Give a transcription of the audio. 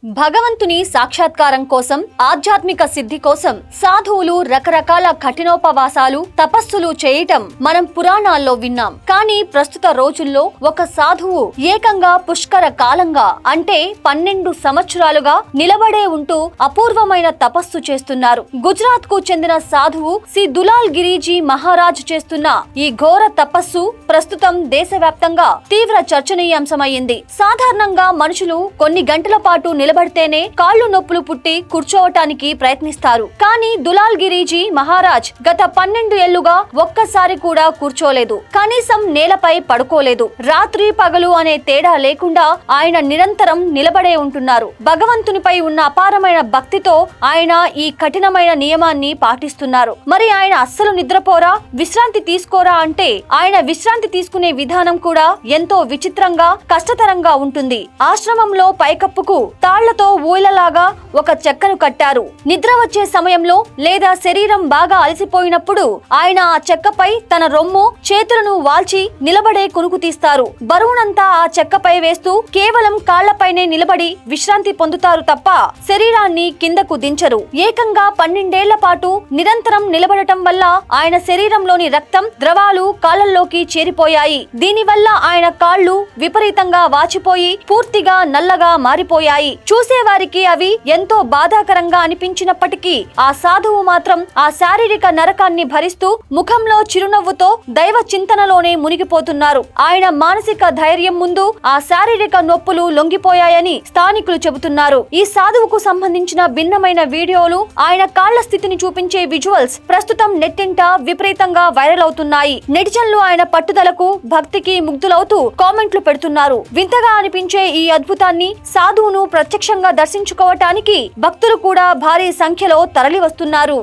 భగవంతుని సాక్షాత్కారం కోసం, ఆధ్యాత్మిక సిద్ధి కోసం సాధువులు రకరకాల కఠినోపవాసాలు, తపస్సులు చేయటం మనం పురాణాల్లో విన్నాం. కానీ ప్రస్తుత రోజుల్లో ఒక సాధువు ఏకంగా పుష్కర కాలంగా అంటే 12 సంవత్సరాలుగా నిలబడే ఉంటూ అపూర్వమైన తపస్సు చేస్తున్నారు. గుజరాత్ కు చెందిన సాధువు శ్రీ దులాల్ గిరిజీ మహారాజ్ చేస్తున్న ఈ ఘోర తపస్సు ప్రస్తుతం దేశవ్యాప్తంగా తీవ్ర చర్చనీయాంశమైంది. సాధారణంగా మనుషులు కొన్ని గంటల పాటు నిలబడితేనే కాళ్ళు నొప్పులు పుట్టి కూర్చోవటానికి ప్రయత్నిస్తారు. కానీ దులాల్ గిరిజీ మహారాజ్ గత 12 ఏళ్లుగా ఒక్కసారి కూడా కూర్చోలేదు. కనీసం నేలపై పడుకోలేదు. రాత్రి పగలు అనే తేడా లేకుండా ఆయన నిరంతరం నిలబడే ఉంటున్నారు. భగవంతునిపై ఉన్న అపారమైన భక్తితో ఆయన ఈ కఠినమైన నియమాన్ని పాటిస్తున్నారు. మరి ఆయన అస్సలు నిద్రపోరా, విశ్రాంతి తీసుకోరా అంటే ఆయన విశ్రాంతి తీసుకునే విధానం కూడా ఎంతో విచిత్రంగా, కష్టతరంగా ఉంటుంది. ఆశ్రమంలో పైకప్పుకు తాళ్లతో ఊయలలాగా ఒక చెక్కను కట్టారు. నిద్ర వచ్చే సమయంలో లేదా శరీరం బాగా అలసిపోయినప్పుడు ఆయన ఆ చెక్కపై తన రొమ్ము, చేతులను వాల్చి నిలబడే కునుకు తీస్తారు. బరువునంతా ఆ చెక్కపై వేస్తూ కేవలం కాళ్లపైనే నిలబడి విశ్రాంతి పొందుతారు తప్ప శరీరాన్ని కిందకు దించరు. ఏకంగా 12 ఏళ్ల పాటు నిరంతరం నిలబడటం వల్ల ఆయన శరీరంలోని రక్తం, ద్రవాలు కాళ్లలోకి చేరిపోయాయి. దీనివల్ల ఆయన కాళ్లు విపరీతంగా వాచిపోయి పూర్తిగా నల్లగా మారిపోయాయి. చూసేవారికి అవి ఎంతో బాధాకరంగా అనిపించినప్పటికీ ఆ సాధువు మాత్రం ఆ శారీరక నరకాన్ని భరిస్తూ ముఖంలో చిరునవ్వుతో దైవ చింతనలోనే మునిగిపోతున్నారు. ఆయన మానసిక ధైర్యం ముందు ఆ శారీరక నొప్పులు లొంగిపోయాయని స్థానికులు చెబుతున్నారు. ఈ సాధువుకు సంబంధించిన భిన్నమైన వీడియోలు, ఆయన కాళ్ల స్థితిని చూపించే విజువల్స్ ప్రస్తుతం నెట్టింట విపరీతంగా వైరల్ అవుతున్నాయి. నెటిజన్లు ఆయన పట్టుదలకు, భక్తికి ముగ్ధులవుతూ కామెంట్లు పెడుతున్నారు. వింతగా అనిపించే ఈ అద్భుతాన్ని, సాధువును ప్రత్యక్షంగా దర్శించుకోవటానికి భక్తులు కూడా భారీ సంఖ్యలో తరలి వస్తున్నారు.